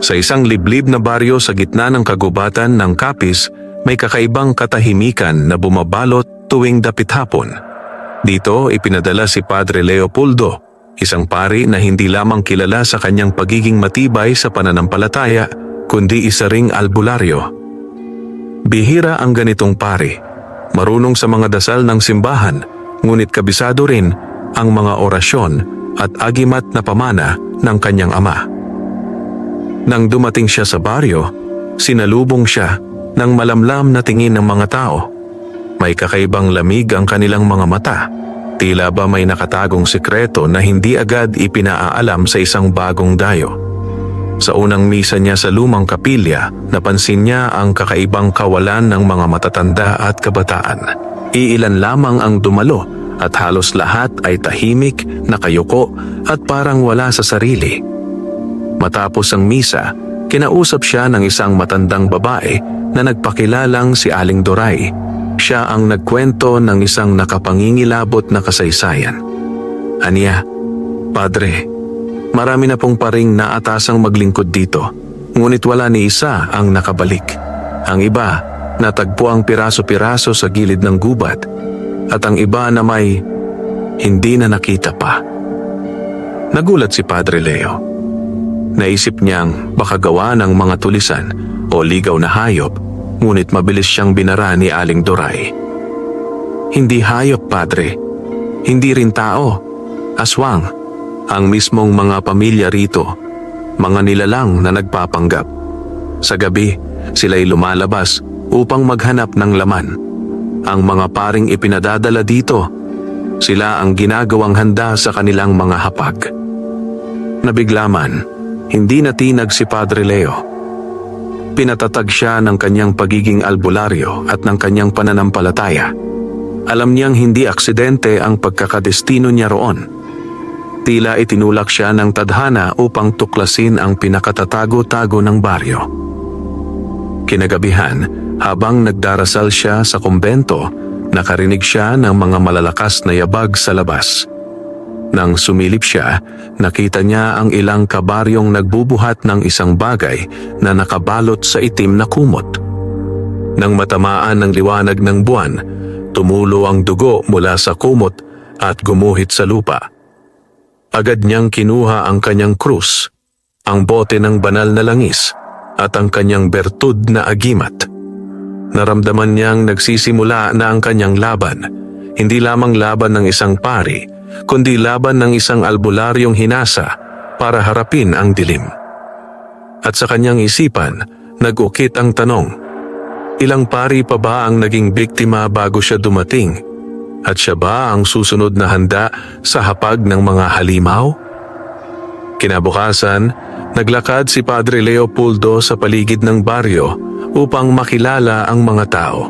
Sa isang liblib na baryo sa gitna ng kagubatan ng Capiz, may kakaibang katahimikan na bumabalot tuwing dapit hapon. Dito ipinadala si Padre Leopoldo, isang pari na hindi lamang kilala sa kanyang pagiging matibay sa pananampalataya, kundi isa ring albularyo. Bihira ang ganitong pari, marunong sa mga dasal ng simbahan, ngunit kabisado rin ang mga orasyon at agimat na pamana ng kanyang ama. Nang dumating siya sa baryo, sinalubong siya ng malamlam na tingin ng mga tao. May kakaibang lamig ang kanilang mga mata. Tila ba may nakatagong sikreto na hindi agad ipinaaalam sa isang bagong dayo. Sa unang misa niya sa lumang kapilya, napansin niya ang kakaibang kawalan ng mga matatanda at kabataan. Iilan lamang ang dumalo at halos lahat ay tahimik, nakayuko at parang wala sa sarili. Matapos ang misa, kinausap siya ng isang matandang babae na nagpakilalang si Aling Doray. Siya ang nagkwento ng isang nakapangingilabot na kasaysayan. Aniya, Padre, marami na pong paring naatasang maglingkod dito, ngunit wala ni isa ang nakabalik. Ang iba, natagpo ang piraso-piraso sa gilid ng gubat, at ang iba na may hindi na nakita pa. Nagulat si Padre Leo. Naisip niyang baka gawa ng mga tulisan o ligaw na hayop, ngunit mabilis siyang binara ni Aling Doray. Hindi hayop, Padre. Hindi rin tao. Aswang. Ang mismong mga pamilya rito. Mga nilalang na nagpapanggap. Sa gabi, sila'y lumalabas upang maghanap ng laman. Ang mga paring ipinadadala dito, sila ang ginagawang handa sa kanilang mga hapag. Nabiglaman, hindi natinag si Padre Leo. Pinatatag siya ng kanyang pagiging albularyo at ng kanyang pananampalataya. Alam niyang hindi aksidente ang pagkakadestino niya roon. Tila itinulak siya ng tadhana upang tuklasin ang pinakatatago-tago ng baryo. Kinagabihan, habang nagdarasal siya sa kumbento, nakarinig siya ng mga malalakas na yabag sa labas. Nang sumilip siya, nakita niya ang ilang kabaryong nagbubuhat ng isang bagay na nakabalot sa itim na kumot. Nang matamaan ng liwanag ng buwan, tumulo ang dugo mula sa kumot at gumuhit sa lupa. Agad niyang kinuha ang kanyang krus, ang bote ng banal na langis, at ang kanyang bertud na agimat. Naramdaman niyang nagsisimula na ang kanyang laban, hindi lamang laban ng isang pari, kundi laban ng isang albularyong hinasa para harapin ang dilim. At sa kanyang isipan, nag-ukit ang tanong, ilang pari pa ba ang naging biktima bago siya dumating? At siya ba ang susunod na handa sa hapag ng mga halimaw? Kinabukasan, naglakad si Padre Leopoldo sa paligid ng baryo upang makilala ang mga tao.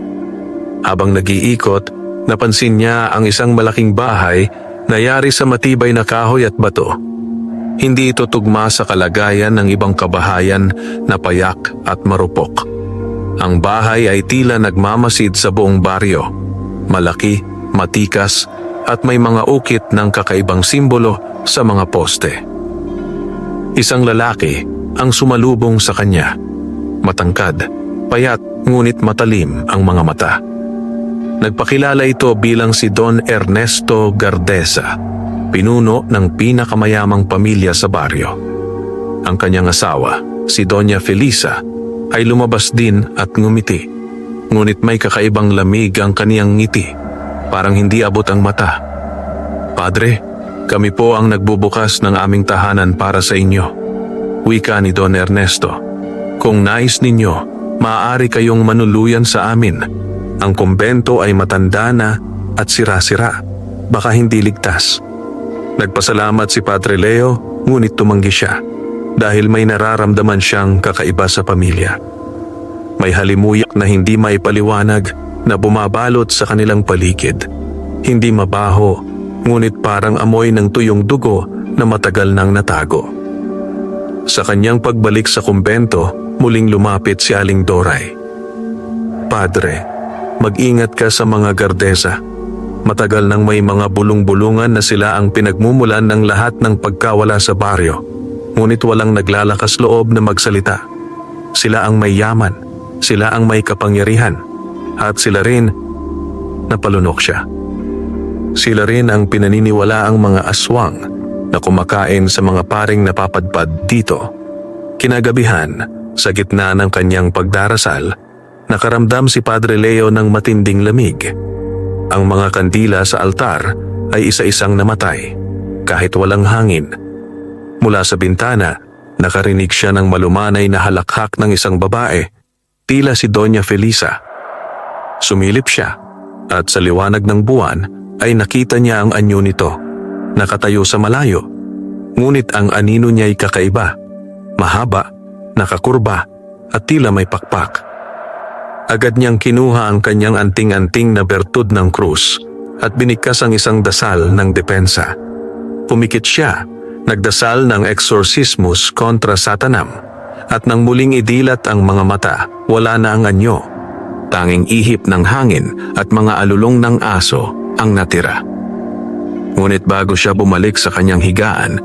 Habang nag-iikot, napansin niya ang isang malaking bahay na yari sa matibay na kahoy at bato. Hindi ito tugma sa kalagayan ng ibang kabahayan na payak at marupok. Ang bahay ay tila nagmamasid sa buong baryo. Malaki, matikas, at may mga ukit ng kakaibang simbolo sa mga poste. Isang lalaki ang sumalubong sa kanya. Matangkad, payat, ngunit matalim ang mga mata. Nagpakilala ito bilang si Don Ernesto Gardesa, pinuno ng pinakamayamang pamilya sa baryo. Ang kanyang asawa, si Doña Felisa, ay lumabas din at ngumiti. Ngunit may kakaibang lamig ang kaniyang ngiti, parang hindi abot ang mata. Padre, kami po ang nagbubukas ng aming tahanan para sa inyo. Wika ni Don Ernesto. Kung nais ninyo, maaari kayong manuluyan sa amin. Ang kumbento ay matanda na at sira-sira, baka hindi ligtas. Nagpasalamat si Padre Leo, ngunit tumanggi siya dahil may nararamdaman siyang kakaiba sa pamilya. May halimuyak na hindi maipaliwanag na bumabalot sa kanilang paligid. Hindi mabaho, ngunit parang amoy ng tuyong dugo na matagal nang natago. Sa kanyang pagbalik sa kumbento, muling lumapit si Aling Doray. Padre, mag-ingat ka sa mga Gardesa. Matagal nang may mga bulong-bulungan na sila ang pinagmumulan ng lahat ng pagkawala sa baryo. ngunit walang naglalakas loob na magsalita. Sila ang may yaman, sila ang may kapangyarihan, at sila rin napalunok siya. Sila rin ang pinaniniwala ang mga aswang na kumakain sa mga paring napapadpad dito. Kinagabihan, sa gitna ng kanyang pagdarasal, nakaramdam si Padre Leo ng matinding lamig. Ang mga kandila sa altar ay isa-isang namatay, kahit walang hangin. Mula sa bintana, nakarinig siya ng malumanay na halakhak ng isang babae, tila si Doña Felisa. Sumilip siya, at sa liwanag ng buwan ay nakita niya ang anyo nito, nakatayo sa malayo. Ngunit ang anino niya ay kakaiba, mahaba, nakakurba, at tila may pakpak. Agad niyang kinuha ang kanyang anting-anting na bertud ng krus at binigkas ang isang dasal ng depensa. Pumikit siya, nagdasal ng exorcismus kontra Satanam, at nang muling idilat ang mga mata, wala na ang anyo. Tanging ihip ng hangin at mga alulong ng aso ang natira. Ngunit bago siya bumalik sa kanyang higaan,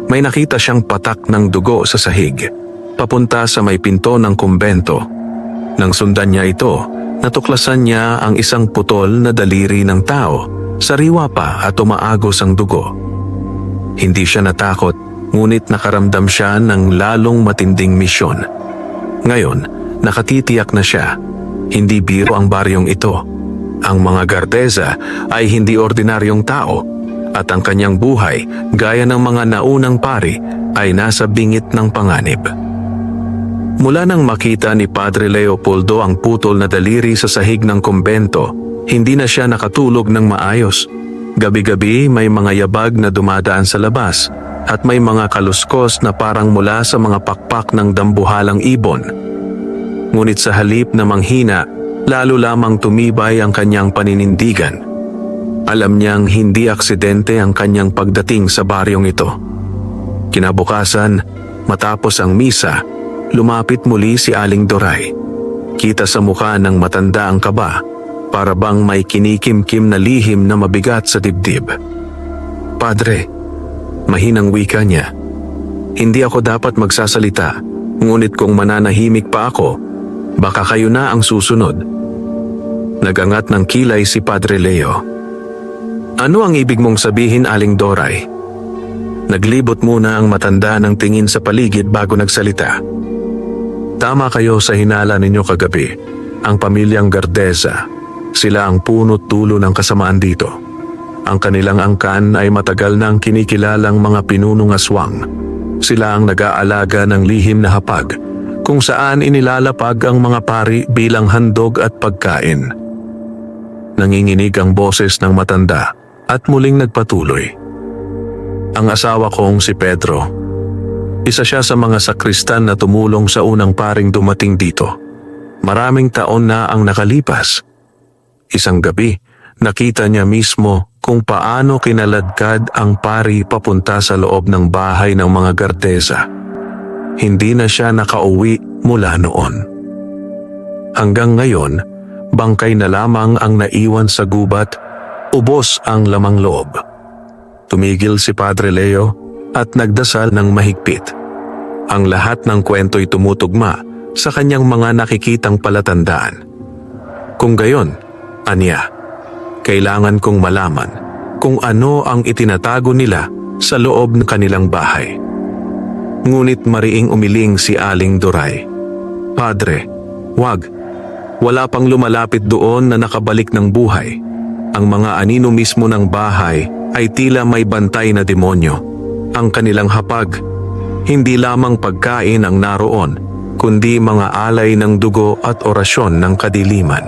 may nakita siyang patak ng dugo sa sahig, papunta sa may pinto ng kumbento. Nang sundan niya ito, natuklasan niya ang isang putol na daliri ng tao, sariwa pa at umaagos ang dugo. Hindi siya natakot, ngunit nakaramdam siya ng lalong matinding misyon. Ngayon, nakatitiyak na siya. Hindi biro ang baryong ito. Ang mga Gardeza ay hindi ordinaryong tao, at ang kanyang buhay, gaya ng mga naunang pari, ay nasa bingit ng panganib. Mula nang makita ni Padre Leopoldo ang putol na daliri sa sahig ng kumbento, hindi na siya nakatulog ng maayos. Gabi-gabi may mga yabag na dumadaan sa labas, at may mga kaluskos na parang mula sa mga pakpak ng dambuhalang ibon. Ngunit sa halip na manghina, lalo lamang tumibay ang kanyang paninindigan. Alam niyang hindi aksidente ang kanyang pagdating sa baryong ito. Kinabukasan, matapos ang misa, lumapit muli si Aling Doray. Kita sa mukha ng matanda ang kaba, para bang may kinikim-kim na lihim na mabigat sa dibdib. "Padre," mahinang wika niya, "hindi ako dapat magsasalita, ngunit kung mananahimik pa ako, baka kayo na ang susunod." Nagangat ng kilay si Padre Leo. "Ano ang ibig mong sabihin, Aling Doray?" Naglibot muna ang matanda ng tingin sa paligid bago nagsalita. "Tama kayo sa hinala ninyo kagabi. Ang pamilyang Gardeza, sila ang punot dulo ng kasamaan dito. Ang kanilang angkan ay matagal nang kinikilalang mga pinunong aswang. Sila ang nag-aalaga ng lihim na hapag, kung saan inilalapag ang mga pari bilang handog at pagkain." Nanginginig ang boses ng matanda at muling nagpatuloy. "Ang asawa kong si Pedro, isa siya sa mga sakristan na tumulong sa unang paring dumating dito. Maraming taon na ang nakalipas. Isang gabi, nakita niya mismo kung paano kinaladkad ang pari papunta sa loob ng bahay ng mga Gardeza. Hindi na siya nakauwi mula noon. Hanggang ngayon, bangkay na lamang ang naiwan sa gubat, ubos ang lamang loob." Tumigil si Padre Leo at nagdasal ng mahigpit. Ang lahat ng kwento'y tumutugma sa kanyang mga nakikitang palatandaan. "Kung gayon," aniya, "kailangan kong malaman kung ano ang itinatago nila sa loob ng kanilang bahay." Ngunit mariing umiling si Aling Doray. "Padre, wag. Wala pang lumalapit doon na nakabalik ng buhay. Ang mga anino mismo ng bahay ay tila may bantay na demonyo. Ang kanilang hapag, hindi lamang pagkain ang naroon, kundi mga alay ng dugo at orasyon ng kadiliman."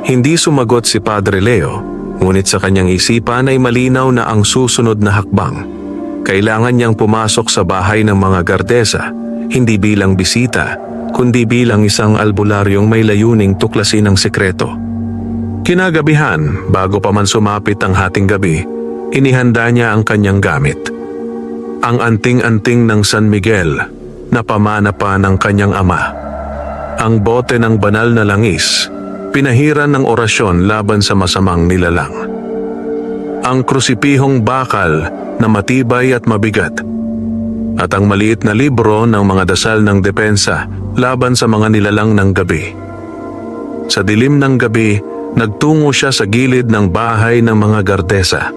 Hindi sumagot si Padre Leo, ngunit sa kanyang isipan ay malinaw na ang susunod na hakbang. Kailangan niyang pumasok sa bahay ng mga Gardeza, hindi bilang bisita, kundi bilang isang albularyong may layuning tuklasin ang sekreto. Kinagabihan, bago pa man sumapit ang hating gabi, inihanda niya ang kanyang gamit. Ang anting-anting ng San Miguel na pamana pa ng kanyang ama. Ang bote ng banal na langis, pinahiran ng orasyon laban sa masamang nilalang. Ang krusipihong bakal na matibay at mabigat. at ang maliit na libro ng mga dasal ng depensa laban sa mga nilalang ng gabi. Sa dilim ng gabi, nagtungo siya sa gilid ng bahay ng mga gardesa.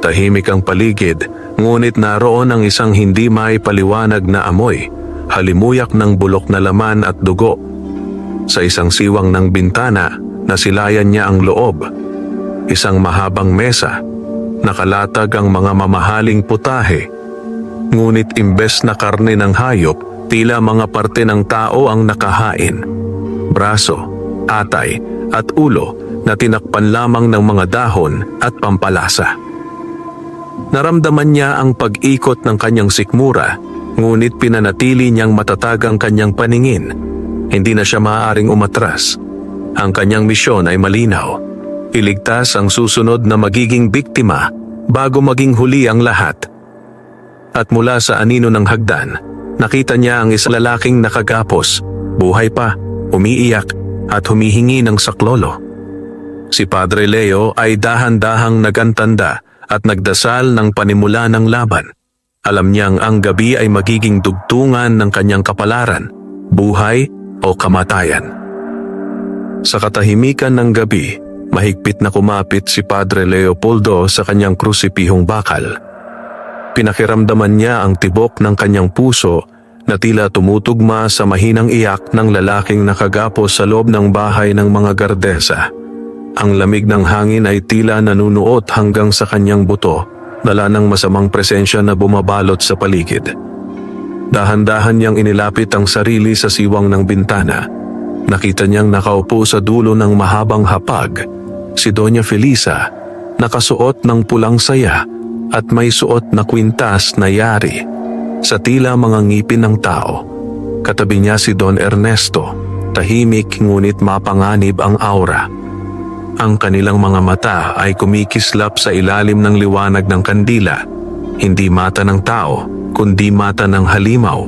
Tahimik ang paligid, ngunit naroon ang isang hindi maipaliwanag na amoy, halimuyak ng bulok na laman at dugo. Sa isang siwang ng bintana, nasilayan niya ang loob. Isang mahabang mesa, nakalatag ang mga mamahaling putahe. Ngunit imbes na karne ng hayop, tila mga parte ng tao ang nakahain. Braso, atay, at ulo na tinakpan lamang ng mga dahon at pampalasa. Naramdaman niya ang pag-ikot ng kanyang sikmura, ngunit pinanatili niyang matatag ang kanyang paningin. Hindi na siya maaaring umatras. Ang kanyang misyon ay malinaw. Iligtas ang susunod na magiging biktima bago maging huli ang lahat. At mula sa anino ng hagdan, nakita niya ang isang lalaking nakagapos, buhay pa, umiiyak at humihingi ng saklolo. Si Padre Leo ay dahan-dahang nagantanda at nagdasal ng panimula ng laban. Alam niyang ang gabi ay magiging dugtungan ng kanyang kapalaran, buhay o kamatayan. Sa katahimikan ng gabi, mahigpit na kumapit si Padre Leopoldo sa kanyang krusipihong bakal. Pinakiramdaman niya ang tibok ng kanyang puso na tila tumutugma sa mahinang iyak ng lalaking nakagapos sa loob ng bahay ng mga gardesa. Ang lamig ng hangin ay tila nanunuot hanggang sa kanyang buto, dala ng masamang presensya na bumabalot sa paligid. Dahan-dahan niyang inilapit ang sarili sa siwang ng bintana. Nakita niyang nakaupo sa dulo ng mahabang hapag, si Doña Felisa, nakasuot ng pulang saya at may suot na kwintas na yari sa tila mga ngipin ng tao. Katabi niya si Don Ernesto, tahimik ngunit mapanganib ang aura. Ang kanilang mga mata ay kumikislap sa ilalim ng liwanag ng kandila, hindi mata ng tao, kundi mata ng halimaw.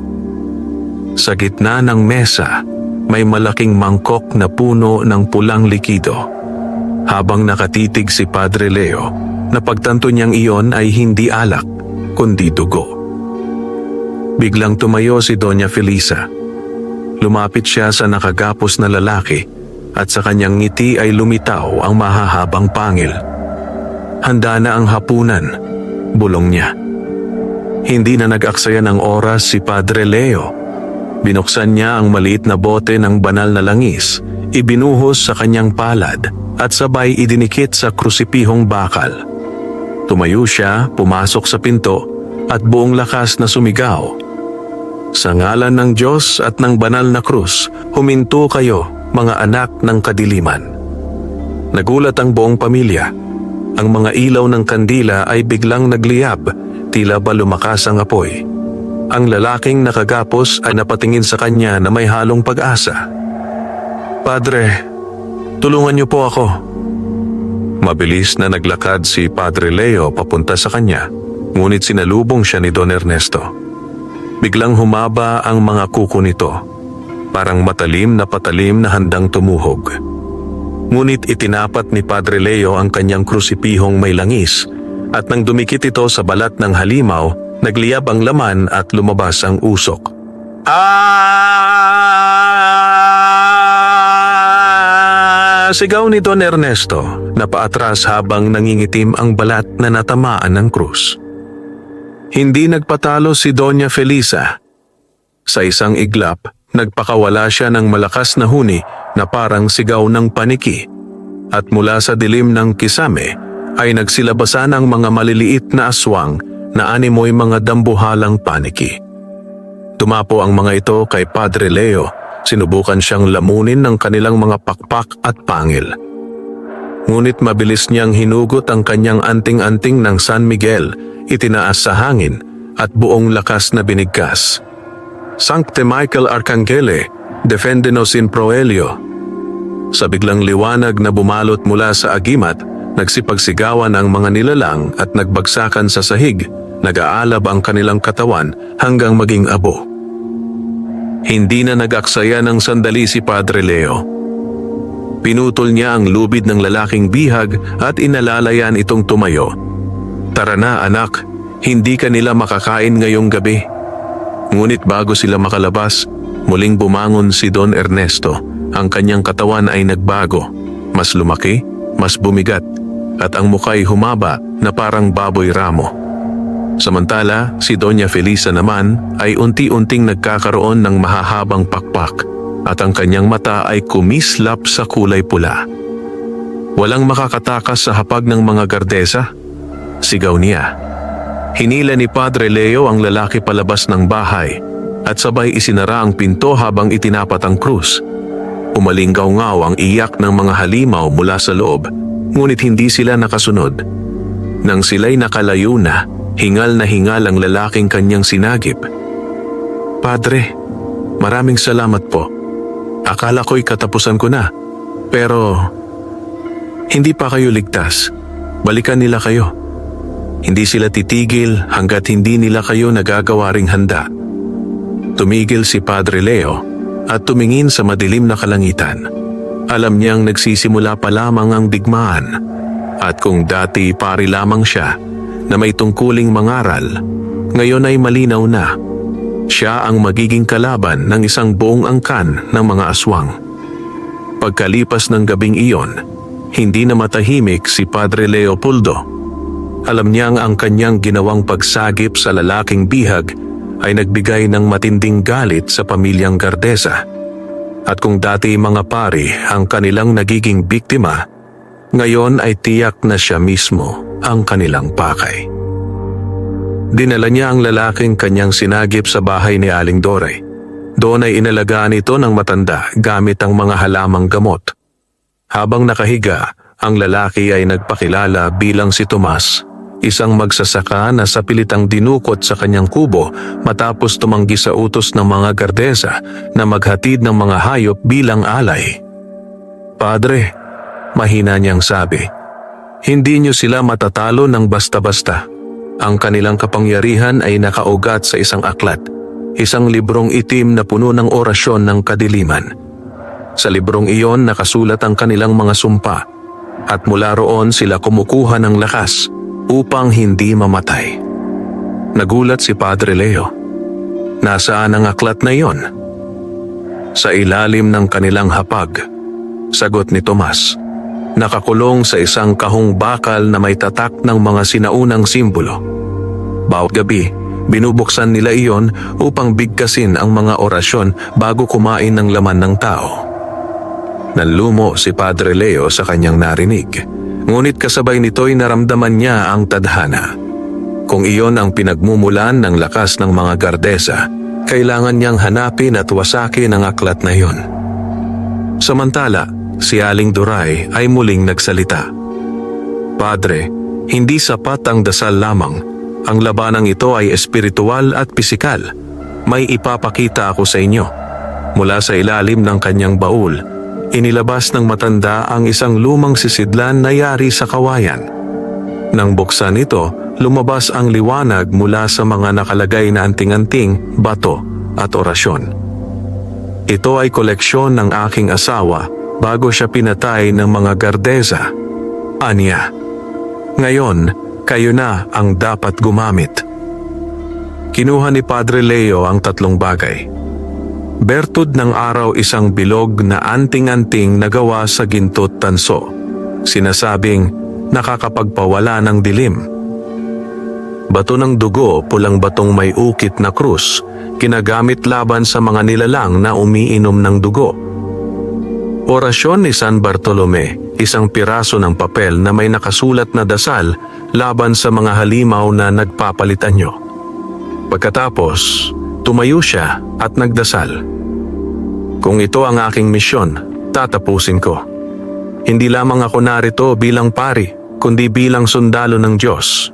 Sa gitna ng mesa, may malaking mangkok na puno ng pulang likido. Habang nakatitig si Padre Leo, napagtanto niyang iyon ay hindi alak, kundi dugo. Biglang tumayo si Doña Felisa. Lumapit siya sa nakagapos na lalaki at sa kanyang ngiti ay lumitaw ang mahahabang pangil. Handa na ang hapunan, bulong niya. Hindi na nag-aksaya ng oras si Padre Leo. Binuksan niya ang maliit na bote ng banal na langis, ibinuhos sa kanyang palad at sabay idinikit sa krusipihong bakal. Tumayo siya, pumasok sa pinto at buong lakas na sumigaw. Sa ngalan ng Diyos at ng banal na krus, huminto kayo, mga anak ng kadiliman. Nagulat ang buong pamilya. Ang mga ilaw ng kandila ay biglang nagliyab, tila ba lumakas ang apoy. Ang lalaking nakagapos ay napatingin sa kanya na may halong pag-asa. Padre, tulungan niyo po ako. Mabilis na naglakad si Padre Leo papunta sa kanya, ngunit sinalubong siya ni Don Ernesto. Biglang humaba ang mga kuko nito, parang matalim na patalim na handang tumuhog. Ngunit itinapat ni Padre Leo ang kanyang krusipihong may langis, at nang dumikit ito sa balat ng halimaw, nagliyab ang laman at lumabas ang usok. Sigaw ni Don Ernesto na paatras habang nangingitim ang balat na natamaan ng krus. Hindi nagpatalo si Doña Felisa. Sa isang iglap, nagpakawala siya ng malakas na huni na parang sigaw ng paniki. At mula sa dilim ng kisame ay nagsilabasan ang mga maliliit na aswang na animoy mga dambuhalang paniki. Tumapo ang mga ito kay Padre Leo. Sinubukan siyang lamunin ng kanilang mga pakpak at pangil. Ngunit mabilis niyang hinugot ang kanyang anting-anting ng San Miguel, itinaas sa hangin at buong lakas na binigkas. Sancte Michael Arcangele, defende-nos in proelio. Sa biglang liwanag na bumalot mula sa agimat, nagsipagsigawan ang mga nilalang at nagbagsakan sa sahig, nag-aalab ang kanilang katawan hanggang maging abo. Hindi na nag-aksaya ng sandali si Padre Leo. Pinutol niya ang lubid ng lalaking bihag at inalalayan itong tumayo. Tara na anak, hindi ka nila makakain ngayong gabi. Ngunit bago sila makalabas, muling bumangon si Don Ernesto. Ang kanyang katawan ay nagbago. Mas lumaki, mas bumigat, at ang muka'y humaba na parang baboy ramo. Samantala, si Doña Felisa naman ay unti-unting nagkakaroon ng mahahabang pakpak at ang kanyang mata ay kumislap sa kulay pula. Walang makakatakas sa hapag ng mga gardesa, sigaw niya. Hinila ni Padre Leo ang lalaki palabas ng bahay at sabay isinara ang pinto habang itinapat ang krus. Umalinggaw-ngaw ang iyak ng mga halimaw mula sa loob, ngunit hindi sila nakasunod. Nang sila'y nakalayo na, hingal ang lalaking kanyang sinagip. Padre, maraming salamat po. Akala ko'y katapusan ko na, pero hindi pa kayo ligtas. Balikan nila kayo. Hindi sila titigil hanggat hindi nila kayo nagagawa ring handa. Tumigil si Padre Leo at tumingin sa madilim na kalangitan. Alam niyang nagsisimula pa lamang ang digmaan at kung dati pari lamang siya na may tungkuling mangaral, ngayon ay malinaw na. Siya ang magiging kalaban ng isang buong angkan ng mga aswang. Pagkalipas ng gabing iyon, hindi na matahimik si Padre Leopoldo. Alam niyang ang kanyang ginawang pagsagip sa lalaking bihag ay nagbigay ng matinding galit sa pamilyang Gardesa. At kung dati mga pari ang kanilang nagiging biktima, ngayon ay tiyak na siya mismo ang kanilang pakay. Dinala niya ang lalaking kanyang sinagip sa bahay ni Aling Doray. Doon ay inalagaan ito ng matanda gamit ang mga halamang gamot. Habang nakahiga, ang lalaki ay nagpakilala bilang si Tomas, isang magsasaka na sa pilitang dinukot sa kanyang kubo matapos tumanggi sa utos ng mga Gardesa na maghatid ng mga hayop bilang alay. Padre, mahina niyang sabi, hindi niyo sila matatalo ng basta-basta. Ang kanilang kapangyarihan ay nakaugat sa isang aklat, isang librong itim na puno ng orasyon ng kadiliman. Sa librong iyon nakasulat ang kanilang mga sumpa at mula roon sila kumukuha ng lakas upang hindi mamatay. Nagulat si Padre Leo. Nasaan ang aklat na iyon? Sa ilalim ng kanilang hapag, sagot ni Tomas. Nakakulong sa isang kahong bakal na may tatak ng mga sinaunang simbolo. Bawat gabi, binubuksan nila iyon upang bigkasin ang mga orasyon bago kumain ng laman ng tao. Nanlumo si Padre Leo sa kanyang narinig. Ngunit kasabay nito'y naramdaman niya ang tadhana. Kung iyon ang pinagmumulan ng lakas ng mga Gardesa, kailangan niyang hanapin at wasakin ang aklat na iyon. Samantala, si Aling Doray ay muling nagsalita. Padre, hindi sapat ang dasal lamang. Ang labanang ito ay espiritual at pisikal. May ipapakita ako sa inyo. Mula sa ilalim ng kanyang baul, inilabas ng matanda ang isang lumang sisidlan na yari sa kawayan. Nang buksan ito, lumabas ang liwanag mula sa mga nakalagay na anting-anting, bato at orasyon. Ito ay koleksyon ng aking asawa bago siya pinatay ng mga Gardesa. Anya, ngayon, kayo na ang dapat gumamit. Kinuha ni Padre Leo ang tatlong bagay. Bertud ng araw isang bilog na anting-anting na gawa sa ginto't tanso. Sinasabing nakakapagpawala ng dilim. Bato ng dugo, pulang batong may ukit na krus, kinagamit laban sa mga nilalang na umiinom ng dugo. Orasyon ni San Bartolome, isang piraso ng papel na may nakasulat na dasal laban sa mga halimaw na nagpapalitan nyo. Pagkatapos, tumayo siya at nagdasal. Kung ito ang aking misyon, tatapusin ko. Hindi lamang ako narito bilang pari, kundi bilang sundalo ng Diyos.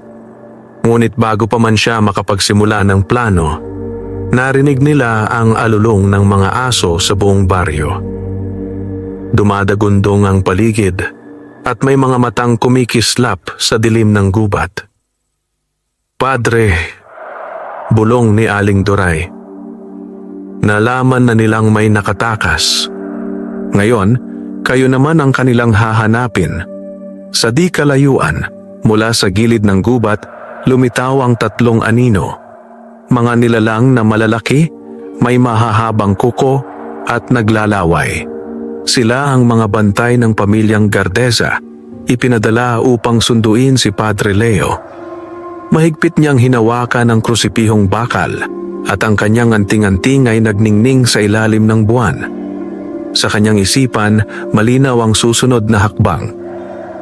Ngunit bago pa man siya makapagsimula ng plano, narinig nila ang alulong ng mga aso sa buong baryo. Dumadagundong ang paligid at may mga matang kumikislap sa dilim ng gubat. Padre, bulong ni Aling Doray. Nalaman na nilang may nakatakas. Ngayon, kayo naman ang kanilang hahanapin. Sa di kalayuan, mula sa gilid ng gubat, lumitaw ang tatlong anino. mga nilalang na malalaki, may mahahabang kuko at naglalaway. Sila ang mga bantay ng pamilyang Gardeza, ipinadala upang sunduin si Padre Leo. Mahigpit niyang hinawakan ang krusipihong bakal at ang kanyang anting-anting ay nagningning sa ilalim ng buwan. Sa kanyang isipan, malinaw ang susunod na hakbang.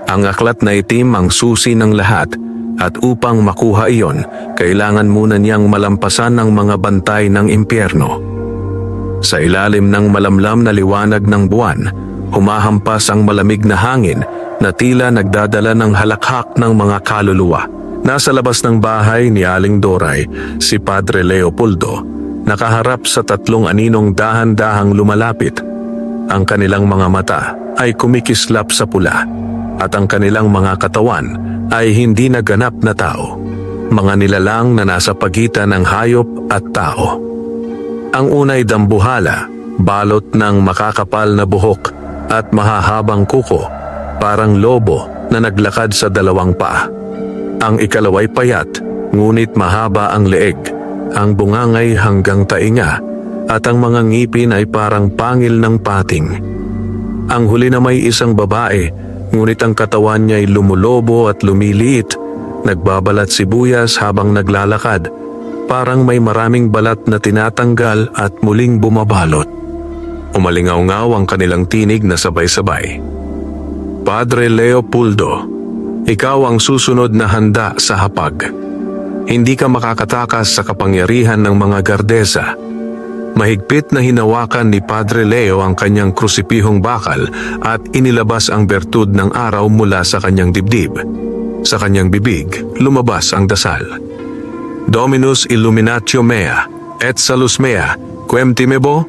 Ang aklat na itim ang susi ng lahat at upang makuha iyon, kailangan muna niyang malampasan ang mga bantay ng impyerno. Sa ilalim ng malamlam na liwanag ng buwan, humahampas ang malamig na hangin na tila nagdadala ng halakhak ng mga kaluluwa. Nasa labas ng bahay ni Aling Doray, si Padre Leopoldo, nakaharap sa tatlong aninong dahan-dahang lumalapit. Ang kanilang mga mata ay kumikislap sa pula at ang kanilang mga katawan ay hindi naganap na tao. Mga nilalang na nasa pagitan ng hayop at tao. Ang unay dambuhala, balot ng makakapal na buhok at mahahabang kuko, parang lobo na naglakad sa dalawang paa. Ang ikalaway payat, ngunit mahaba ang leeg, ang bungangay hanggang tainga, at ang mga ngipin ay parang pangil ng pating. Ang huli na may isang babae, ngunit ang katawan niya ay lumulobo at lumiliit, nagbabalat sibuyas habang naglalakad, parang may maraming balat na tinatanggal at muling bumabalot. Umalingaw-ngaw ang kanilang tinig na sabay-sabay. Padre Leopoldo, ikaw ang susunod na handa sa hapag. Hindi ka makakatakas sa kapangyarihan ng mga Gardeza. Mahigpit na hinawakan ni Padre Leo ang kanyang krusipihong bakal at inilabas ang bertud ng araw mula sa kanyang dibdib. Sa kanyang bibig, lumabas ang dasal. Dominus illuminatio mea, et salus mea, quem timebo?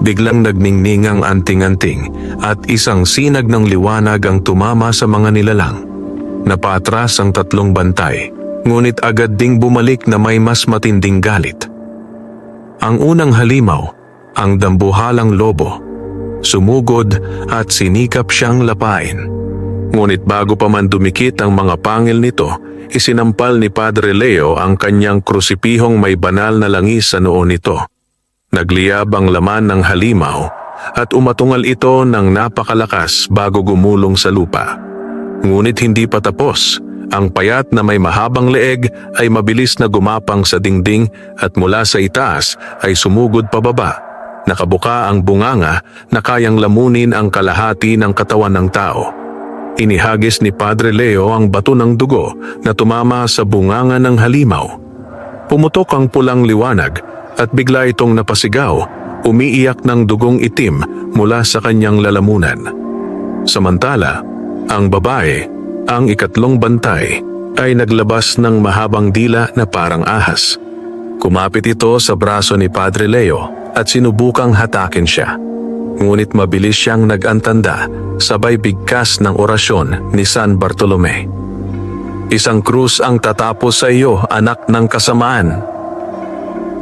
Biglang nagningning ang anting-anting at isang sinag ng liwanag ang tumama sa mga nilalang. Napatras ang tatlong bantay, ngunit agad ding bumalik na may mas matinding galit. Ang unang halimaw, ang dambuhalang lobo, sumugod at sinikap siyang lapain. Ngunit bago pa man dumikit ang mga pangil nito, isinampal ni Padre Leo ang kanyang krusipihong may banal na langis sa noo nito. Nagliyab ang laman ng halimaw at umatungal ito ng napakalakas bago gumulong sa lupa. Ngunit hindi pa tapos. Ang payat na may mahabang leeg ay mabilis na gumapang sa dingding at mula sa itaas ay sumugod pababa. Nakabuka ang bunganga na kayang lamunin ang kalahati ng katawan ng tao. Inihagis ni Padre Leo ang bato ng dugo na tumama sa bunganga ng halimaw. Pumutok ang pulang liwanag at bigla itong napasigaw, umiiyak ng dugong itim mula sa kanyang lalamunan. Samantala, ang babae, ang ikatlong bantay, ay naglabas ng mahabang dila na parang ahas. Kumapit ito sa braso ni Padre Leo at sinubukang hatakin siya. Ngunit mabilis siyang nag-antanda, sabay bigkas ng orasyon ni San Bartolome. Isang krus ang tatapos sa iyo, anak ng kasamaan.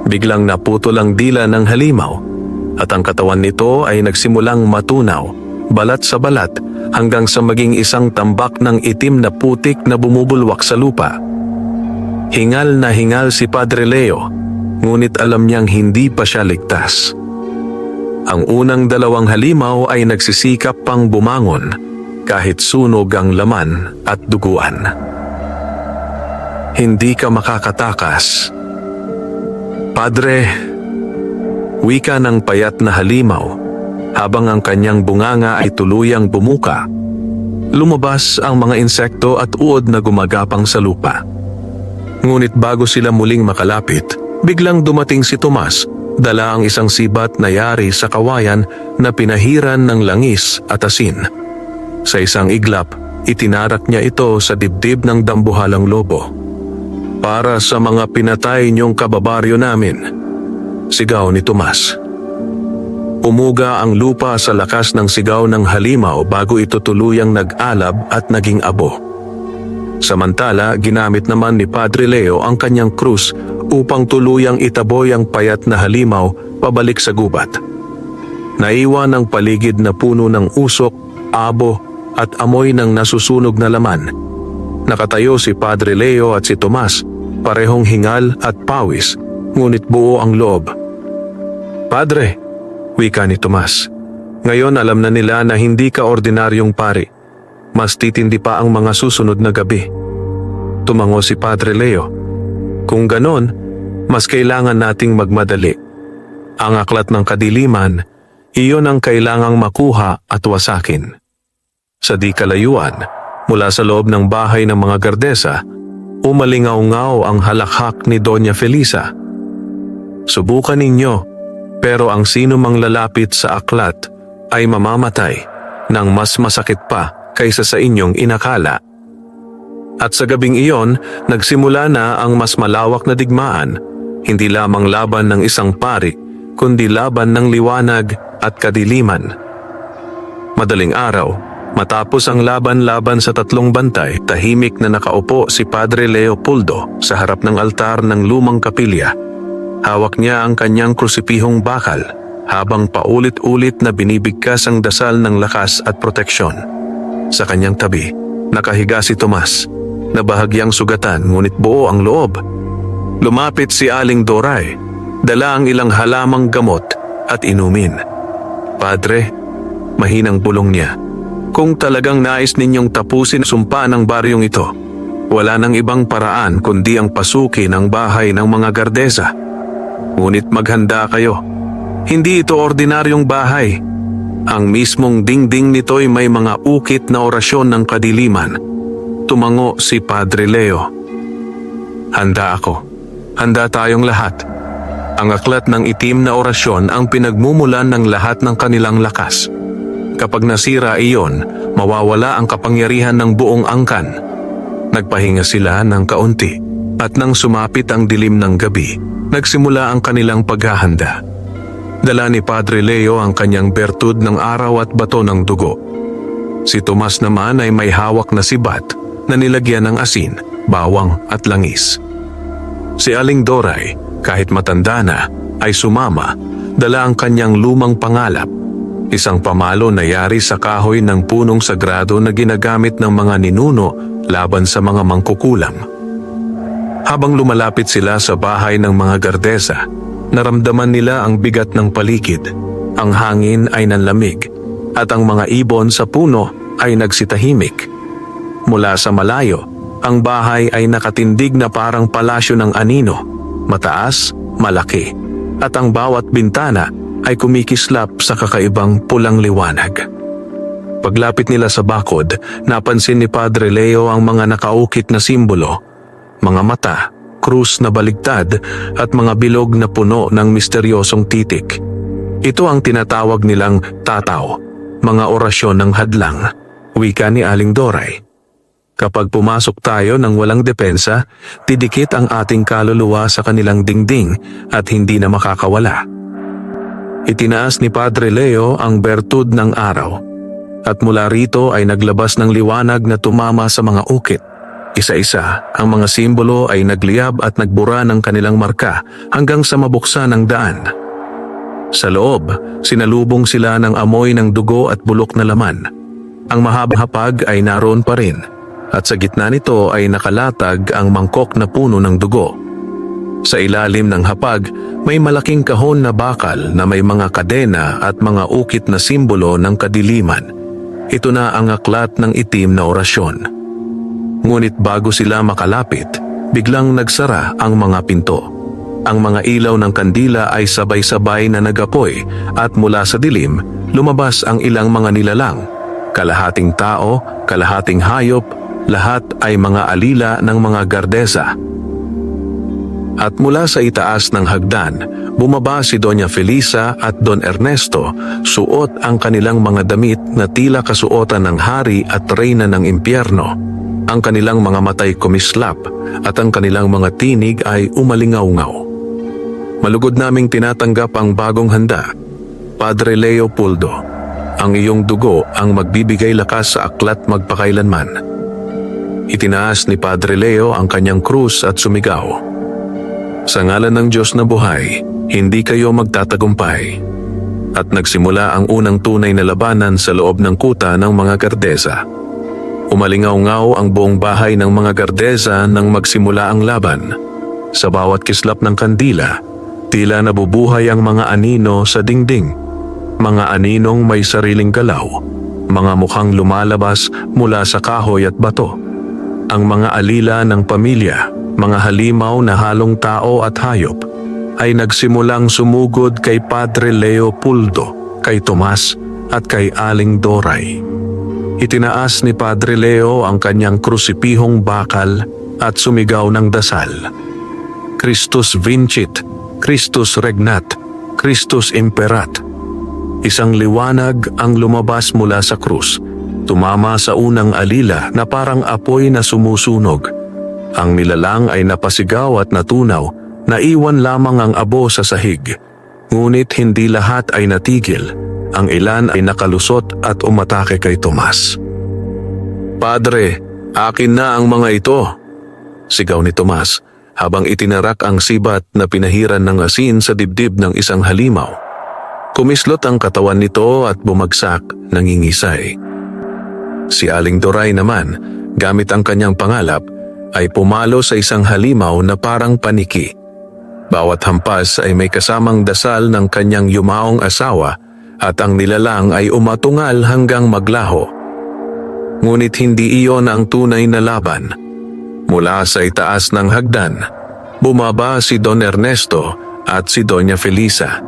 Biglang naputol ang dila ng halimaw at ang katawan nito ay nagsimulang matunaw, balat sa balat, hanggang sa maging isang tambak ng itim na putik na bumubulwak sa lupa. Hingal na hingal si Padre Leo, ngunit alam niyang hindi pa siya ligtas. Ang unang dalawang halimaw ay nagsisikap pang bumangon, kahit sunog ang laman at duguan. Hindi ka makakatakas. Padre, wika ng payat na halimaw, habang ang kanyang bunganga ay tuluyang bumuka. Lumabas ang mga insekto at uod na gumagapang sa lupa. Ngunit bago sila muling makalapit, biglang dumating si Tomas, dala ang isang sibat na yari sa kawayan na pinahiran ng langis at asin. Sa isang iglap, itinarak niya ito sa dibdib ng dambuhalang lobo. Para sa mga pinatay niyong kababaryo namin, sigaw ni Tomas. Umuga ang lupa sa lakas ng sigaw ng halimaw bago ito tuluyang nag-alab at naging abo. Samantala, ginamit naman ni Padre Leo ang kanyang krus upang tuluyang itaboy ang payat na halimaw pabalik sa gubat. Naiwan ang paligid na puno ng usok, abo at amoy ng nasusunog na laman. Nakatayo si Padre Leo at si Tomas, parehong hingal at pawis, ngunit buo ang loob. "Padre," wika ni Tomas, "ngayon alam na nila na hindi ka ordinaryong pari. Mas titindi pa ang mga susunod na gabi." Tumango si Padre Leo. "Kung ganon, mas kailangan nating magmadali. Ang aklat ng kadiliman, iyon ang kailangang makuha at wasakin." Sa di kalayuan, mula sa loob ng bahay ng mga Gardesa, umalingaw-ngaw ang halakhak ni Doña Felisa. "Subukan ninyo, pero ang sino mang lalapit sa aklat ay mamamatay ng mas masakit pa kaysa sa inyong inakala." At sa gabing iyon, nagsimula na ang mas malawak na digmaan, hindi lamang laban ng isang pari, kundi laban ng liwanag at kadiliman. Madaling araw, matapos ang laban-laban sa tatlong bantay, tahimik na nakaupo si Padre Leopoldo sa harap ng altar ng lumang kapilya. Hawak niya ang kanyang krusipihong bakal, habang paulit-ulit na binibigkas ang dasal ng lakas at proteksyon. Sa kanyang tabi, nakahiga si Tomas, na bahagyang sugatan ngunit buo ang loob. Lumapit si Aling Doray, dala ang ilang halamang gamot at inumin. "Padre," mahinang bulong niya, "kung talagang nais ninyong tapusin sumpa ng baryong ito, wala nang ibang paraan kundi ang pasukin ang bahay ng mga Gardesa. Ngunit maghanda kayo. Hindi ito ordinaryong bahay. Ang mismong dingding nito'y may mga ukit na orasyon ng kadiliman." Tumango si Padre Leo. "Handa ako. Handa tayong lahat. Ang aklat ng itim na orasyon ang pinagmumulan ng lahat ng kanilang lakas. Kapag nasira iyon, mawawala ang kapangyarihan ng buong angkan." Nagpahinga sila ng kaunti, at nang sumapit ang dilim ng gabi, nagsimula ang kanilang paghahanda. Dala ni Padre Leo ang kanyang bertud ng araw at bato ng dugo. Si Tomas naman ay may hawak na sibat na nilagyan ng asin, bawang at langis. Si Aling Doray, kahit matanda na, ay sumama, dala ang kanyang lumang pangalap, isang pamalo na yari sa kahoy ng punong sagrado na ginagamit ng mga ninuno laban sa mga mangkukulam. Habang lumalapit sila sa bahay ng mga Gardesa, naramdaman nila ang bigat ng paligid. Ang hangin ay nanlamig, at ang mga ibon sa puno ay nagsitahimik. Mula sa malayo, ang bahay ay nakatindig na parang palasyo ng anino, mataas, malaki, at ang bawat bintana ay kumikislap sa kakaibang pulang liwanag. Paglapit nila sa bakod, napansin ni Padre Leo ang mga nakaukit na simbolo, mga mata, krus na baligtad, at mga bilog na puno ng misteryosong titik. Ito ang tinatawag nilang tataw, mga orasyon ng hadlang, wika ni Aling Doray. Kapag pumasok tayo ng walang depensa, tidikit ang ating kaluluwa sa kanilang dingding at hindi na makakawala. Itinaas ni Padre Leo ang bertud ng araw, at mula rito ay naglabas ng liwanag na tumama sa mga ukit. Isa-isa, ang mga simbolo ay nagliyab at nagbura ng kanilang marka hanggang sa mabuksan ang daan. Sa loob, sinalubong sila ng amoy ng dugo at bulok na laman. Ang mahabang hapag ay naroon pa rin, at sa gitna nito ay nakalatag ang mangkok na puno ng dugo. Sa ilalim ng hapag, may malaking kahon na bakal na may mga kadena at mga ukit na simbolo ng kadiliman. Ito na ang aklat ng itim na orasyon. Ngunit bago sila makalapit, biglang nagsara ang mga pinto. Ang mga ilaw ng kandila ay sabay-sabay na nagapoy, at mula sa dilim, lumabas ang ilang mga nilalang. Kalahating tao, kalahating hayop, lahat ay mga alila ng mga Gardesa. At mula sa itaas ng hagdan, bumaba si Doña Felisa at Don Ernesto, suot ang kanilang mga damit na tila kasuotan ng hari at reyna ng impyerno. Ang kanilang mga matay kumislap at ang kanilang mga tinig ay umalingaw-ngaw. Malugod naming tinatanggap ang bagong handa. Padre Leopoldo, ang iyong dugo ang magbibigay lakas sa aklat magpakailanman. Itinaas ni Padre Leo ang kanyang krus at sumigaw, "Sa ngalan ng Diyos na buhay, hindi kayo magtatagumpay." At nagsimula ang unang tunay na labanan sa loob ng kuta ng mga Gardesa. Umalingaw-ngaw ang buong bahay ng mga Gardesa nang magsimula ang laban. Sa bawat kislap ng kandila, tila nabubuhay ang mga anino sa dingding. Mga aninong may sariling galaw, mga mukhang lumalabas mula sa kahoy at bato. Ang mga alila ng pamilya, mga halimaw na halong tao at hayop, ay nagsimulang sumugod kay Padre Leopoldo, kay Tomas at kay Aling Doray. Itinaas ni Padre Leo ang kanyang krusipihong bakal at sumigaw ng dasal. Christus vincit, Christus regnat, Christus imperat. Isang liwanag ang lumabas mula sa krus, tumama sa unang alila na parang apoy na sumusunog. Ang nilalang ay napasigaw at natunaw, naiwan lamang ang abo sa sahig. Ngunit hindi lahat ay natigil. Ang ilan ay nakalusot at umatake kay Tomas. "Padre, akin na ang mga ito," sigaw ni Tomas habang itinarak ang sibat na pinahiran ng asin sa dibdib ng isang halimaw. Kumislot ang katawan nito at bumagsak, nangingisay. Si Aling Doray naman, gamit ang kanyang pangalap, ay pumalo sa isang halimaw na parang paniki. Bawat hampas ay may kasamang dasal ng kanyang yumaong asawa at ang nilalang ay umatungal hanggang maglaho. Ngunit hindi iyon ang tunay na laban. Mula sa itaas ng hagdan, bumaba si Don Ernesto at si Doña Felisa.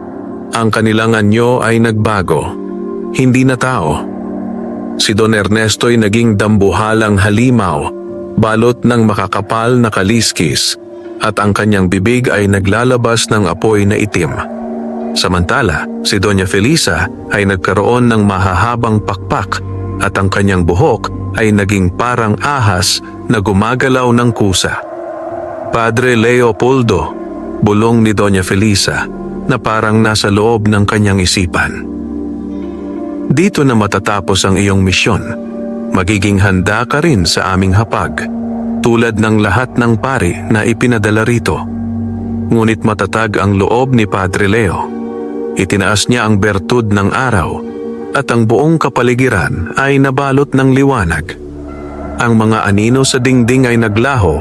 Ang kanilang anyo ay nagbago, hindi na tao. Si Don Ernesto ay naging dambuhalang halimaw, balot ng makakapal na kaliskis, at ang kanyang bibig ay naglalabas ng apoy na itim. Samantala, si Doña Felisa ay nagkaroon ng mahahabang pakpak at ang kanyang buhok ay naging parang ahas na gumagalaw ng kusa. "Padre Leopoldo," bulong ni Doña Felisa na parang nasa loob ng kanyang isipan. "Dito na matatapos ang iyong misyon. Magiging handa ka rin sa aming hapag, tulad ng lahat ng pari na ipinadala rito." Ngunit matatag ang loob ni Padre Leo. Itinaas niya ang bertud ng araw at ang buong kapaligiran ay nabalot ng liwanag. Ang mga anino sa dingding ay naglaho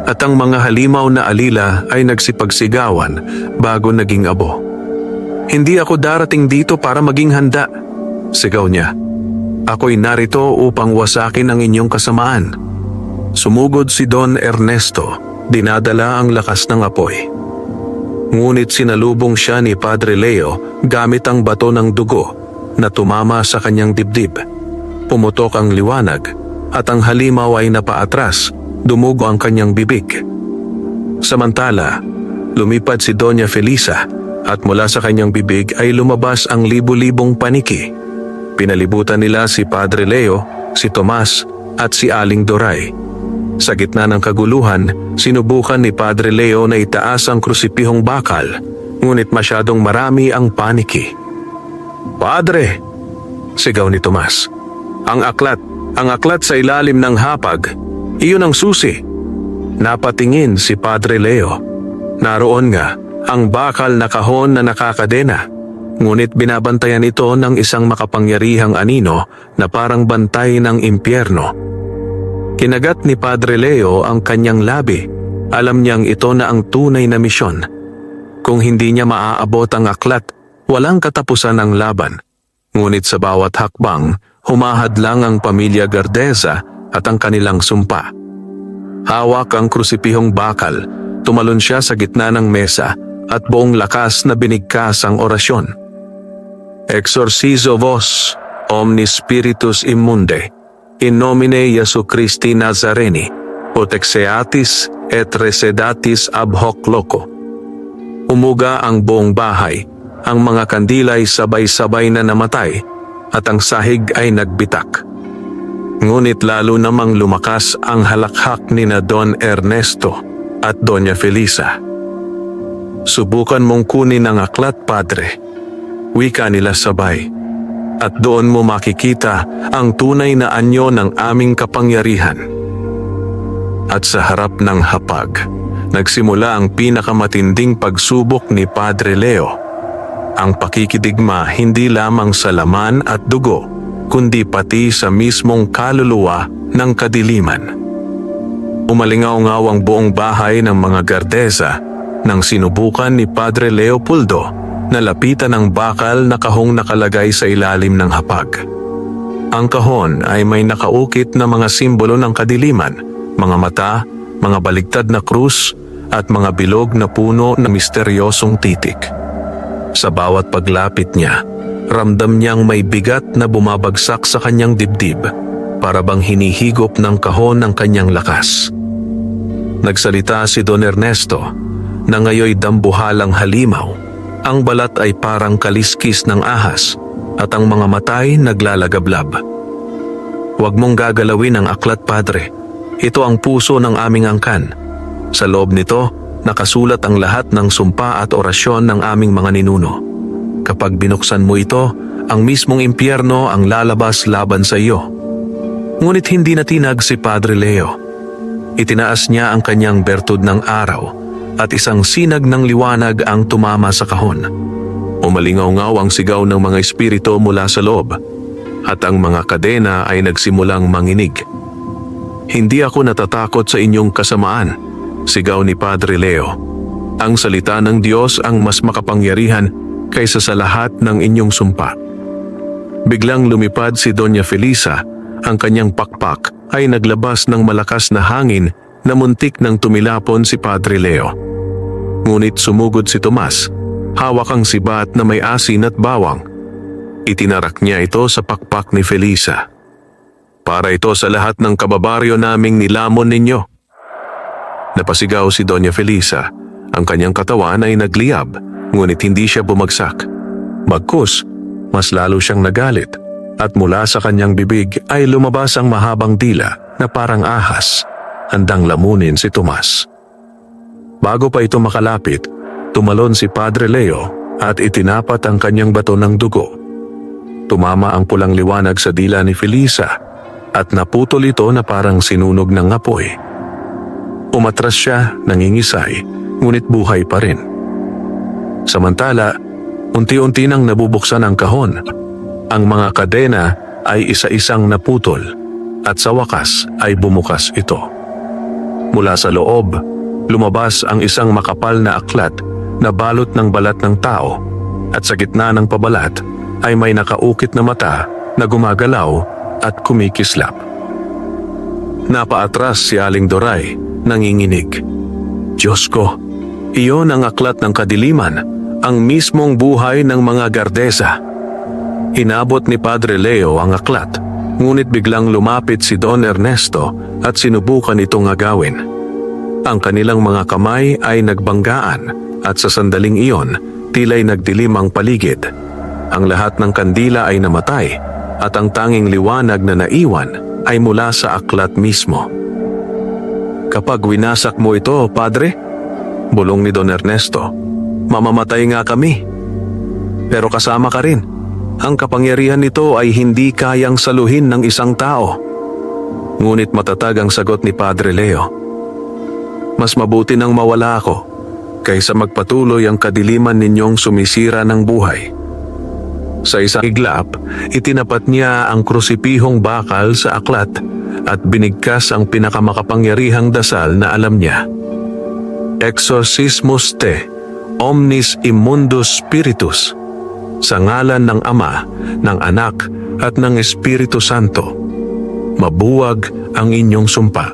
at ang mga halimaw na alila ay nagsipagsigawan bago naging abo. "Hindi ako darating dito para maging handa," sigaw niya. "Ako'y narito upang wasakin ang inyong kasamaan." Sumugod si Don Ernesto, dinadala ang lakas ng apoy. Ngunit sinalubong siya ni Padre Leo gamit ang bato ng dugo na tumama sa kanyang dibdib. Pumutok ang liwanag at ang halimaw ay napaatras, dumugo ang kanyang bibig. Samantala, lumipad si Doña Felisa at mula sa kanyang bibig ay lumabas ang libu-libong paniki. Pinalibutan nila si Padre Leo, si Tomas at si Aling Doray. Sa gitna ng kaguluhan, sinubukan ni Padre Leo na itaas ang krusipihong bakal, ngunit masyadong marami ang paniki. "Padre!" sigaw ni Tomas. Ang aklat sa ilalim ng hapag, iyon ang susi." Napatingin si Padre Leo. Naroon nga ang bakal na kahon na nakakadena, ngunit binabantayan ito ng isang makapangyarihang anino na parang bantay ng impyerno. Kinagat ni Padre Leo ang kanyang labi. Alam niyang ito na ang tunay na misyon. Kung hindi niya maaabot ang aklat, walang katapusan ang laban. Ngunit sa bawat hakbang, humahadlang ang pamilya Gardeza at ang kanilang sumpa. Hawak ang krusipihong bakal, tumalon siya sa gitna ng mesa at buong lakas na binigkas ang orasyon. "Exorcizo vos, omni spiritus immunde, in nomine Iesu Christi Nazareni, potexeatis et resedatis ab hoc loco." Umuga ang buong bahay, ang mga kandilay sabay-sabay na namatay at ang sahig ay nagbitak. Ngunit lalo namang lumakas ang halakhak ni na Don Ernesto at Doña Felisa. "Subukan mong kunin ang aklat, Padre," wika nila sabay. "At doon mo makikita ang tunay na anyo ng aming kapangyarihan." At sa harap ng hapag, nagsimula ang pinakamatinding pagsubok ni Padre Leo. Ang pakikidigma hindi lamang sa laman at dugo, kundi pati sa mismong kaluluwa ng kadiliman. Umalingaw-ngaw ang buong bahay ng mga gardesa nang sinubukan ni Padre Leopoldo na lapitan ang bakal na kahong nakalagay sa ilalim ng hapag. Ang kahon ay may nakaukit na mga simbolo ng kadiliman, mga mata, mga baligtad na krus at mga bilog na puno na misteryosong titik. Sa bawat paglapit niya, ramdam niyang may bigat na bumabagsak sa kanyang dibdib, para bang hinihigop ng kahon ng kanyang lakas. Nagsalita si Don Ernesto na ngayoy dambuhalang halimaw. Ang balat ay parang kaliskis ng ahas at ang mga matay naglalagablab. Huwag mong gagalawin ang aklat, Padre. Ito ang puso ng aming angkan. Sa loob nito, nakasulat ang lahat ng sumpa at orasyon ng aming mga ninuno. Kapag binuksan mo ito, ang mismong impyerno ang lalabas laban sa iyo. Ngunit hindi natinag si Padre Leo. Itinaas niya ang kanyang bertud ng araw at isang sinag ng liwanag ang tumama sa kahon. Umalingaw-ngaw ang sigaw ng mga espiritu mula sa loob at ang mga kadena ay nagsimulang manginig. Hindi ako natatakot sa inyong kasamaan, sigaw ni Padre Leo. Ang salita ng Diyos ang mas makapangyarihan kaysa sa lahat ng inyong sumpa. Biglang lumipad si Doña Felisa. Ang kanyang pakpak ay naglabas ng malakas na hangin na muntik nang tumilapon si Padre Leo. Ngunit sumugod si Tomas, hawak ang sibat na may asin at bawang. Itinarak niya ito sa pakpak ni Felisa. Para ito sa lahat ng kababaryo naming nilamon ninyo. Napasigaw si Doña Felisa. Ang kanyang katawan ay nagliyab, ngunit hindi siya bumagsak. Bagkus, mas lalo siyang nagalit. At mula sa kanyang bibig ay lumabas ang mahabang dila na parang ahas, handang lamunin si Tomas. Bago pa ito makalapit, tumalon si Padre Leo at itinapat ang kanyang bato ng dugo. Tumama ang pulang liwanag sa dila ni Felisa at naputol ito na parang sinunog ng apoy. Umatras siya, nangingisay, ngunit buhay pa rin. Samantala, unti-unti nang nabubuksan ang kahon. Ang mga kadena ay isa-isang naputol at sa wakas ay bumukas ito. Mula sa loob, lumabas ang isang makapal na aklat na balot ng balat ng tao at sa gitna ng pabalat ay may nakaukit na mata na gumagalaw at kumikislap. Napaatras si Aling Doray, nanginginig. Diyos ko, iyon ang aklat ng kadiliman, ang mismong buhay ng mga gardesa. Inabot ni Padre Leo ang aklat, ngunit biglang lumapit si Don Ernesto at sinubukan itong agawin. Ang kanilang mga kamay ay nagbanggaan at sa sandaling iyon, tila'y nagdilim ang paligid. Ang lahat ng kandila ay namatay at ang tanging liwanag na naiwan ay mula sa aklat mismo. Kapag winasak mo ito, Padre, bulong ni Don Ernesto, mamamatay nga kami. Pero kasama ka rin. Ang kapangyarihan nito ay hindi kayang saluhin ng isang tao. Ngunit matatag ang sagot ni Padre Leo. Mas mabuti nang mawala ako kaysa magpatuloy ang kadiliman ninyong sumisira ng buhay. Sa isang iglap, itinapat niya ang krusipihong bakal sa aklat at binigkas ang pinakamakapangyarihang dasal na alam niya. Exorcismus te, omnis immundus spiritus. Sa ngalan ng Ama, ng Anak at ng Espiritu Santo, mabuwag ang inyong sumpa.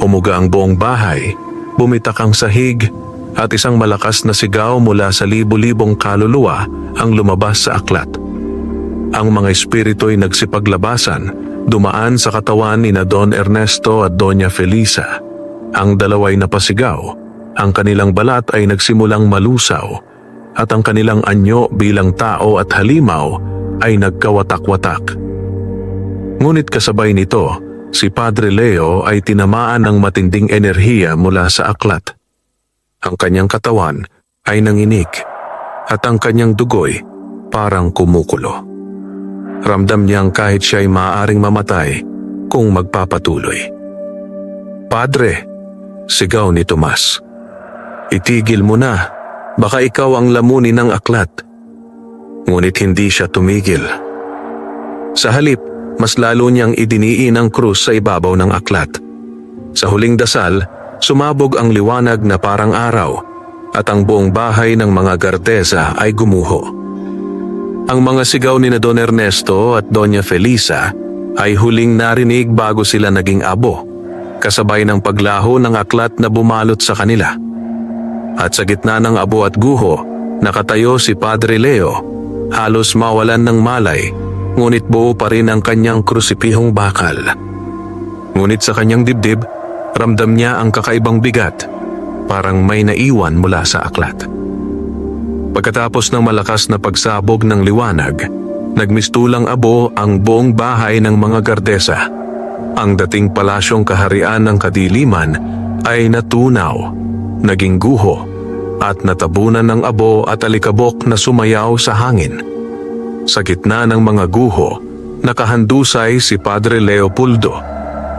Umuga ang buong bahay, bumitak ang sahig at isang malakas na sigaw mula sa libu-libong kaluluwa ang lumabas sa aklat. Ang mga espiritu ay nagsipaglabasan, dumaan sa katawan ni na Don Ernesto at Doña Felisa. Ang dalaway napasigaw, ang kanilang balat ay nagsimulang malusaw at ang kanilang anyo bilang tao at halimaw ay nagkawatak-watak. Ngunit kasabay nito, si Padre Leo ay tinamaan ng matinding enerhiya mula sa aklat. Ang kanyang katawan ay nanginig at ang kanyang dugoy parang kumukulo. Ramdam niyang kahit siya ay maaaring mamatay kung magpapatuloy. Padre, sigaw ni Tomas, itigil mo na. Baka ikaw ang lamunin ng aklat. Ngunit hindi siya tumigil. Sa halip, mas lalo niyang idiniin ang krus sa ibabaw ng aklat. Sa huling dasal, sumabog ang liwanag na parang araw at ang buong bahay ng mga Gardesa ay gumuho. Ang mga sigaw ni na Don Ernesto at Doña Felisa ay huling narinig bago sila naging abo, kasabay ng paglaho ng aklat na bumalot sa kanila. At sa gitna ng abo at guho, nakatayo si Padre Leo, halos mawalan ng malay, ngunit buo pa rin ang kanyang krusipihong bakal. Ngunit sa kanyang dibdib, ramdam niya ang kakaibang bigat, parang may naiwan mula sa aklat. Pagkatapos ng malakas na pagsabog ng liwanag, nagmistulang abo ang buong bahay ng mga Gardesa. Ang dating palasyong kaharian ng kadiliman ay natunaw, naging guho, at natabunan ng abo at alikabok na sumayaw sa hangin. Sa gitna ng mga guho, nakahandusay si Padre Leopoldo,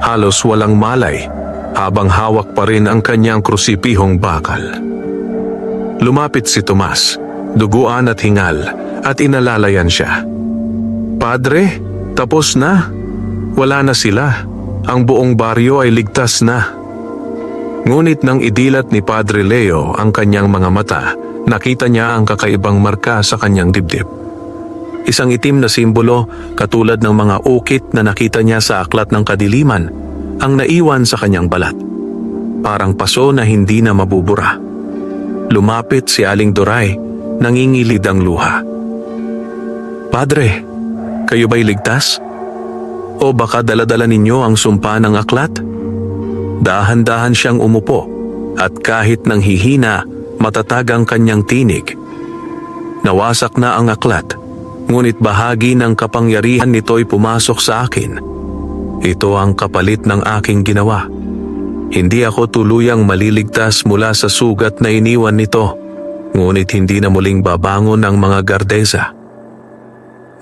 halos walang malay, habang hawak pa rin ang kanyang krusipihong bakal. Lumapit si Tomas, duguan at hingal, at inalalayan siya. "Padre, tapos na. Wala na sila. Ang buong baryo ay ligtas na." Ngunit nang idilat ni Padre Leo ang kanyang mga mata, nakita niya ang kakaibang marka sa kanyang dibdib. Isang itim na simbolo katulad ng mga ukit na nakita niya sa aklat ng kadiliman ang naiwan sa kanyang balat. Parang paso na hindi na mabubura. Lumapit si Aling Doray, nangingilid ang luha. "Padre, kayo ba'y ligtas? O baka daladala ninyo ang sumpa ng aklat?" Dahan-dahan siyang umupo at kahit nang hihina, matatag ang kanyang tinig. Nawasak na ang aklat, ngunit bahagi ng kapangyarihan nito'y pumasok sa akin. Ito ang kapalit ng aking ginawa. Hindi ako tuluyang maliligtas mula sa sugat na iniwan nito, ngunit hindi na muling babangon ang mga Gardesa.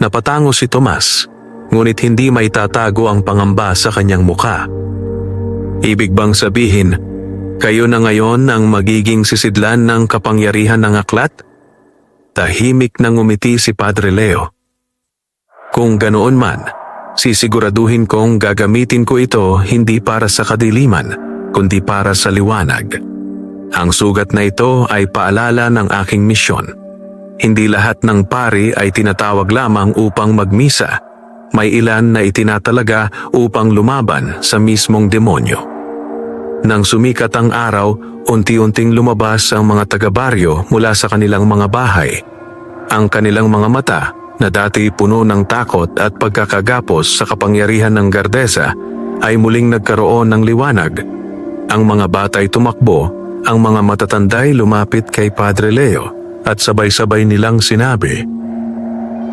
Napatango si Tomas, ngunit hindi may tatago ang pangamba sa kanyang muka. "Ibig bang sabihin, kayo na ngayon ang magiging sisidlan ng kapangyarihan ng aklat?" Tahimik nang ngumiti si Padre Leo. "Kung ganoon man, sisiguraduhin kong gagamitin ko ito hindi para sa kadiliman, kundi para sa liwanag. Ang sugat na ito ay paalala ng aking misyon. Hindi lahat ng pari ay tinatawag lamang upang magmisa. May ilan na itinatalaga upang lumaban sa mismong demonyo." Nang sumikat ang araw, unti-unting lumabas ang mga taga-baryo mula sa kanilang mga bahay. Ang kanilang mga mata, na dati puno ng takot at pagkakagapos sa kapangyarihan ng Gardesa, ay muling nagkaroon ng liwanag. Ang mga bata'y tumakbo, ang mga matatanday lumapit kay Padre Leo at sabay-sabay nilang sinabi,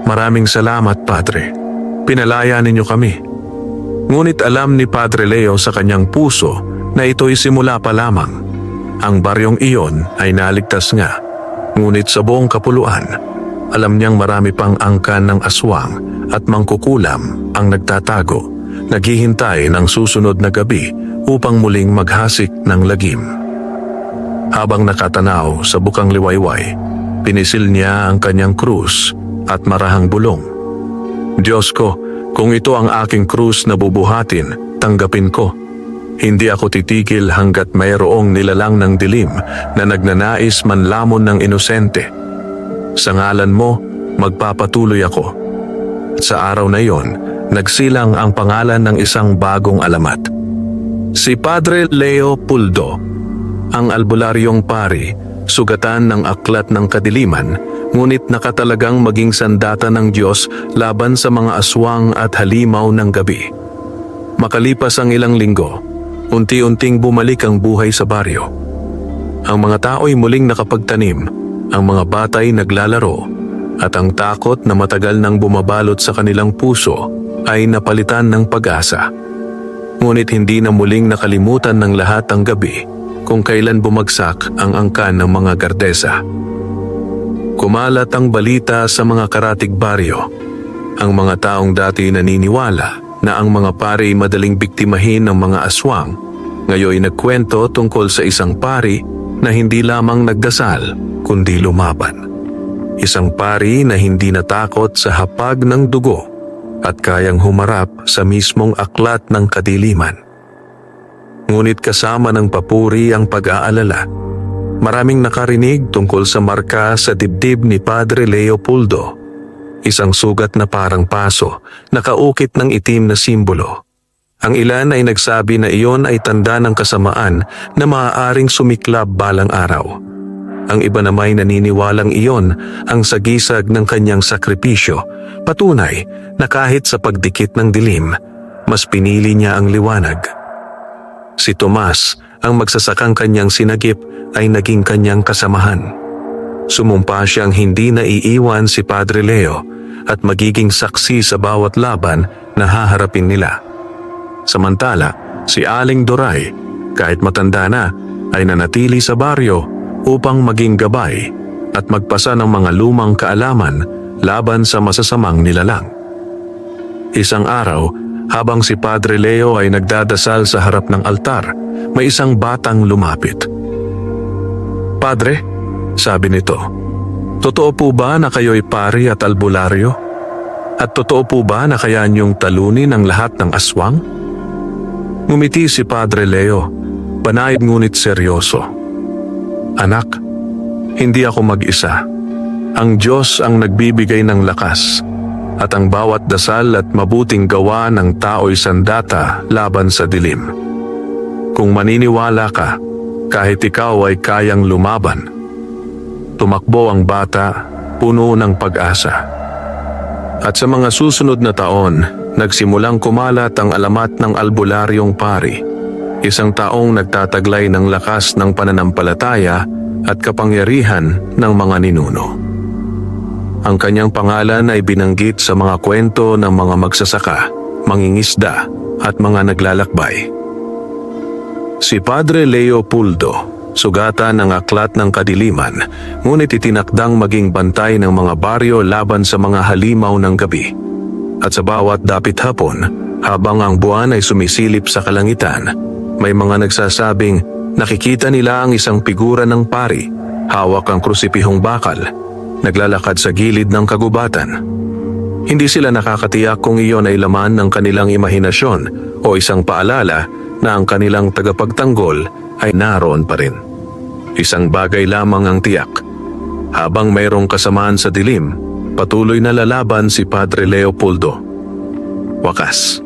"Maraming salamat, Padre. Pinalaya ninyo kami." Ngunit alam ni Padre Leo sa kanyang puso na ito'y simula pa lamang. Ang baryong iyon ay naligtas nga, ngunit sa buong kapuluan, alam niyang marami pang angkan ng aswang at mangkukulam ang nagtatago, naghihintay ng susunod na gabi upang muling maghasik ng lagim. Habang nakatanaw sa bukang liwayway, pinisil niya ang kanyang krus at marahang bulong. "Diyos ko, kung ito ang aking krus na bubuhatin, tanggapin ko. Hindi ako titigil hanggat mayroong nilalang ng dilim na nagnanais manlamon ng inosente. Sa ngalan mo, magpapatuloy ako." At sa araw na iyon, nagsilang ang pangalan ng isang bagong alamat. Si Padre Leopoldo, ang albularyong pari, sugatan ng aklat ng kadiliman, ngunit nakatalagang maging sandata ng Diyos laban sa mga aswang at halimaw ng gabi. Makalipas ang ilang linggo, unti-unting bumalik ang buhay sa baryo. Ang mga tao'y muling nakapagtanim, ang mga bata'y naglalaro, at ang takot na matagal nang bumabalot sa kanilang puso ay napalitan ng pag-asa. Ngunit hindi na muling nakalimutan ng lahat ang gabi kung kailan bumagsak ang angkan ng mga Gardesa. Kumalat ang balita sa mga karatig baryo. Ang mga taong dati naniniwala na ang mga pari madaling biktimahin ng mga aswang, ngayon nagkwento tungkol sa isang pari na hindi lamang nagdasal kundi lumaban. Isang pari na hindi natakot sa hapag ng dugo at kayang humarap sa mismong aklat ng kadiliman. ngunit kasama ng papuri ang pag-aalala. Maraming nakarinig tungkol sa marka sa dibdib ni Padre Leopoldo. Isang sugat na parang paso, nakaukit ng itim na simbolo. Ang ilan ay nagsabi na iyon ay tanda ng kasamaan na maaaring sumiklab balang araw. Ang iba namay naniniwalang iyon ang sagisag ng kanyang sakripisyo, patunay na kahit sa pagdikit ng dilim, mas pinili niya ang liwanag. Si Tomas, ang magsasakang kanyang sinagip, ay naging kanyang kasamahan. Sumumpa siyang hindi naiiwan si Padre Leo at magiging saksi sa bawat laban na haharapin nila. Samantala, si Aling Doray, kahit matanda na, ay nanatili sa baryo upang maging gabay at magpasa ng mga lumang kaalaman laban sa masasamang nilalang. Isang araw, habang si Padre Leo ay nagdadasal sa harap ng altar, may isang batang lumapit. "Padre," sabi nito, "totoo po ba na kayo'y pari at albularyo? At totoo po ba na kaya niyong talunin ang lahat ng aswang?" Ngumiti si Padre Leo, panayad ngunit seryoso. "Anak, hindi ako mag-isa. Ang Diyos ang nagbibigay ng lakas, at ang bawat dasal at mabuting gawa ng tao'y sandata laban sa dilim. Kung maniniwala ka, kahit ikaw ay kayang lumaban." Tumakbo ang bata, puno ng pag-asa. At sa mga susunod na taon, nagsimulang kumalat ang alamat ng albularyong pari, isang taong nagtataglay ng lakas ng pananampalataya at kapangyarihan ng mga ninuno. Ang kanyang pangalan ay binanggit sa mga kwento ng mga magsasaka, mangingisda at mga naglalakbay. Si Padre Leopoldo, sugatan ng aklat ng kadiliman, ngunit itinakdang maging bantay ng mga baryo laban sa mga halimaw ng gabi. At sa bawat dapit hapon, habang ang buwan ay sumisilip sa kalangitan, may mga nagsasabing nakikita nila ang isang figura ng pari, hawak ang krusipihong bakal, naglalakad sa gilid ng kagubatan. Hindi sila nakakatiyak kung iyon ay laman ng kanilang imahinasyon o isang paalala na ang kanilang tagapagtanggol ay naroon pa rin. Isang bagay lamang ang tiyak. Habang mayroong kasamaan sa dilim, patuloy na lalaban si Padre Leopoldo. Wakas.